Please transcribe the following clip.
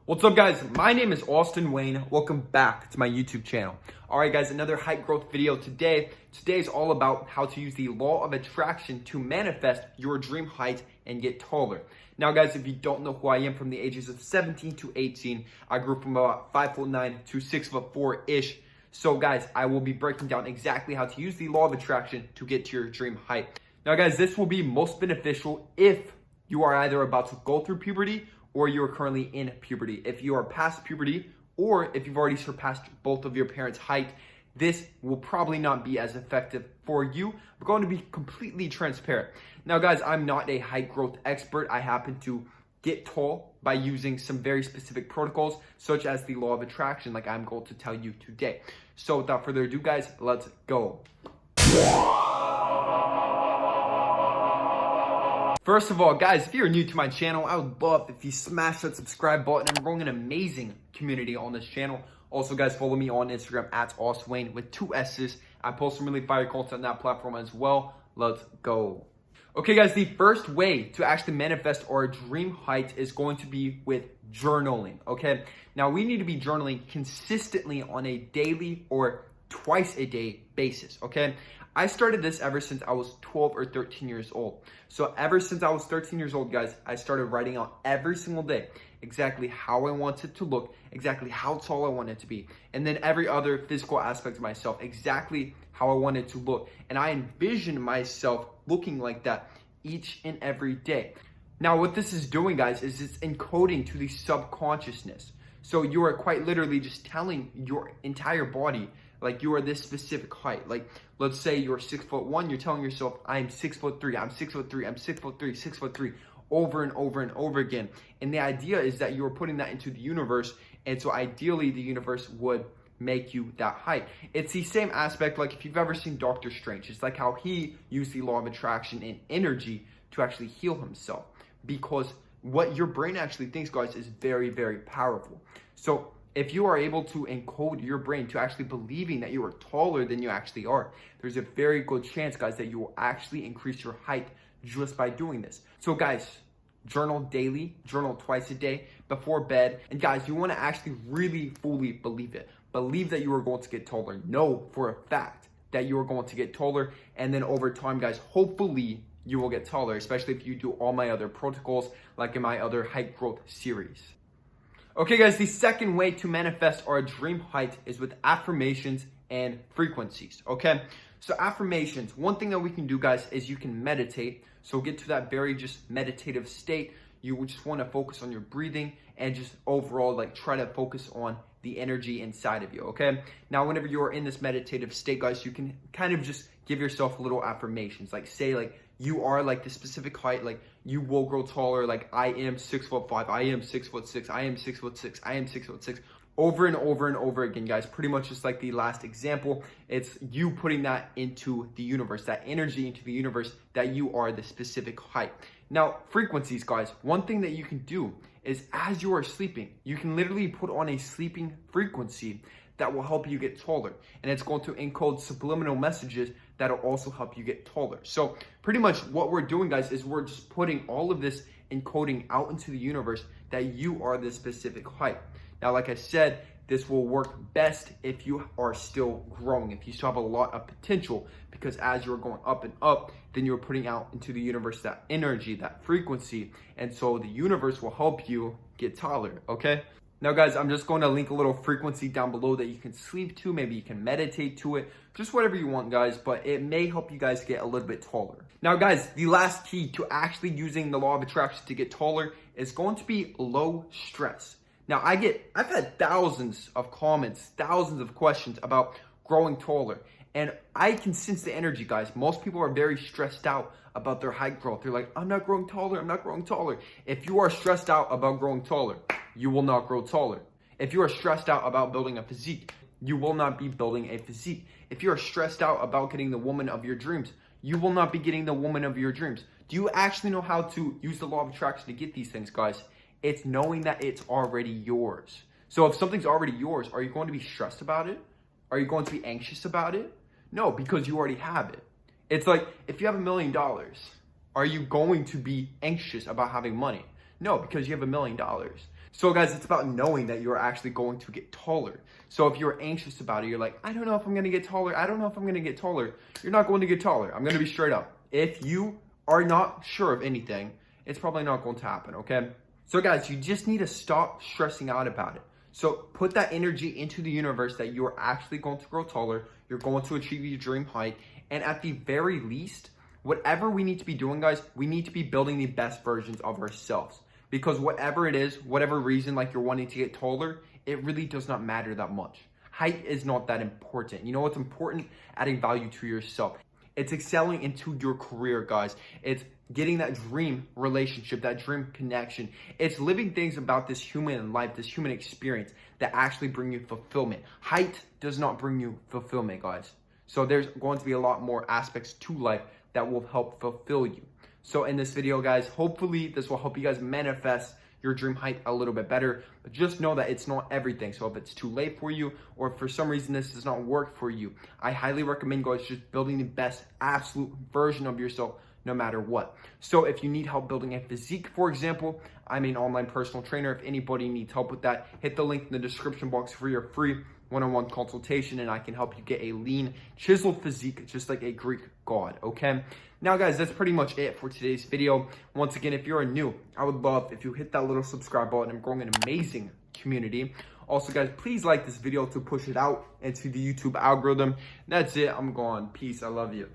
What's up, guys? My name is Austin Wayne. Welcome back to my YouTube channel. All right, guys, another height growth video today. Today is all about how to use the law of attraction to manifest your dream height and get taller. Now, guys, if you don't know who I am, from the ages of 17 to 18, I grew from about 5'9" to 6'4"-ish. So, guys, I will be breaking down exactly how to use the law of attraction to get to your dream height. Now, guys, this will be most beneficial if you are either about to go through puberty or you are currently in puberty. If you are past puberty, or if you've already surpassed both of your parents' height, this will probably not be as effective for you. We're going to be completely transparent. Now, guys, I'm not a height growth expert. I happen to get tall by using some very specific protocols, such as the law of attraction, like I'm going to tell you today. So without further ado, guys, let's go. First of all, guys, if you're new to my channel, I would love if you smash that subscribe button. I'm growing an amazing community on this channel. Also, guys, follow me on Instagram at Austin with 2 S's. I post some really fire content on that platform as well. Let's go. Okay, guys, the first way to actually manifest our dream height is going to be with journaling, okay? Now, we need to be journaling consistently on a daily or twice a day basis, okay? I started this ever since I was 12 or 13 years old. So ever since I was 13 years old, guys, I started writing out every single day exactly how I wanted to look, exactly how tall I wanted to be, and then every other physical aspect of myself, exactly how I wanted to look. And I envisioned myself looking like that each and every day. Now, what this is doing, guys, is it's encoding to the subconsciousness. So you are quite literally just telling your entire body, like, you are this specific height. Like, let's say you're 6'1", you're telling yourself, I'm 6'3", I'm 6'3", I'm 6'3", 6'3", over and over and over again. And the idea is that you're putting that into the universe. And so ideally the universe would make you that height. It's the same aspect, like if you've ever seen Doctor Strange, it's like how he used the law of attraction and energy to actually heal himself. Because what your brain actually thinks, guys, is very, very powerful. So if you are able to encode your brain to actually believing that you are taller than you actually are, there's a very good chance, guys, that you will actually increase your height just by doing this. So, guys, journal daily, journal twice a day before bed. And guys, you want to actually really fully believe it. Believe that you are going to get taller. Know for a fact that you are going to get taller. And then over time, guys, hopefully you will get taller, especially if you do all my other protocols, like in my other height growth series. Okay, guys, the second way to manifest our dream height is with affirmations and frequencies, okay? So affirmations, one thing that we can do, guys, is you can meditate. So get to that very just meditative state. You just want to focus on your breathing and just overall, like, try to focus on the energy inside of you, okay? Now, whenever you're in this meditative state, guys, you can kind of just give yourself little affirmations, like say, like, you are like the specific height, like you will grow taller, like I am 6'5", I am 6'6", I am 6'6", I am 6'6", over and over and over again, guys. Pretty much just like the last example, it's you putting that into the universe, that energy into the universe, that you are the specific height. Now, frequencies, guys, one thing that you can do is as you are sleeping, you can literally put on a sleeping frequency that will help you get taller. And it's going to encode subliminal messages that will also help you get taller. So pretty much what we're doing, guys, is we're just putting all of this encoding out into the universe that you are this specific height. Now, like I said, this will work best if you are still growing, if you still have a lot of potential, because as you're going up and up, then you're putting out into the universe that energy, that frequency, and so the universe will help you get taller, okay? Now, guys, I'm just going to link a little frequency down below that you can sleep to. Maybe you can meditate to it, just whatever you want, guys, but it may help you guys get a little bit taller. Now, guys, the last key to actually using the law of attraction to get taller is going to be low stress. Now, I've had thousands of comments, thousands of questions about growing taller, and I can sense the energy, guys. Most people are very stressed out about their height growth. They're like, I'm not growing taller, I'm not growing taller. If you are stressed out about growing taller, you will not grow taller. If you are stressed out about building a physique, you will not be building a physique. If you are stressed out about getting the woman of your dreams, you will not be getting the woman of your dreams. Do you actually know how to use the law of attraction to get these things, guys? It's knowing that it's already yours. So if something's already yours, are you going to be stressed about it? Are you going to be anxious about it? No, because you already have it. It's like, if you have $1 million, are you going to be anxious about having money? No, because you have $1 million. So guys, it's about knowing that you're actually going to get taller. So if you're anxious about it, you're like, I don't know if I'm gonna get taller. I don't know if I'm gonna get taller. You're not going to get taller. I'm gonna be straight up. If you are not sure of anything, it's probably not going to happen, okay? So guys, you just need to stop stressing out about it. So put that energy into the universe that you're actually going to grow taller. You're going to achieve your dream height. And at the very least, whatever we need to be doing, guys, we need to be building the best versions of ourselves. Because whatever it is, whatever reason, like you're wanting to get taller, it really does not matter that much. Height is not that important. You know what's important? Adding value to yourself. It's excelling into your career, guys. It's getting that dream relationship, that dream connection. It's living things about this human life, this human experience that actually bring you fulfillment. Height does not bring you fulfillment, guys. So there's going to be a lot more aspects to life that will help fulfill you. So in this video, guys, hopefully this will help you guys manifest your dream height a little bit better. But just know that it's not everything. So if it's too late for you, or if for some reason this does not work for you, I highly recommend, guys, just building the best absolute version of yourself no matter what. So if you need help building a physique, for example, I'm an online personal trainer. If anybody needs help with that, hit the link in the description box for your free one-on-one consultation, and I can help you get a lean, chiseled physique just like a Greek god, okay? Now, guys, that's pretty much it for today's video. Once again, if you're new, I would love if you hit that little subscribe button. I'm growing an amazing community. Also, guys, please like this video to push it out into the YouTube algorithm. That's it. I'm gone. Peace. I love you.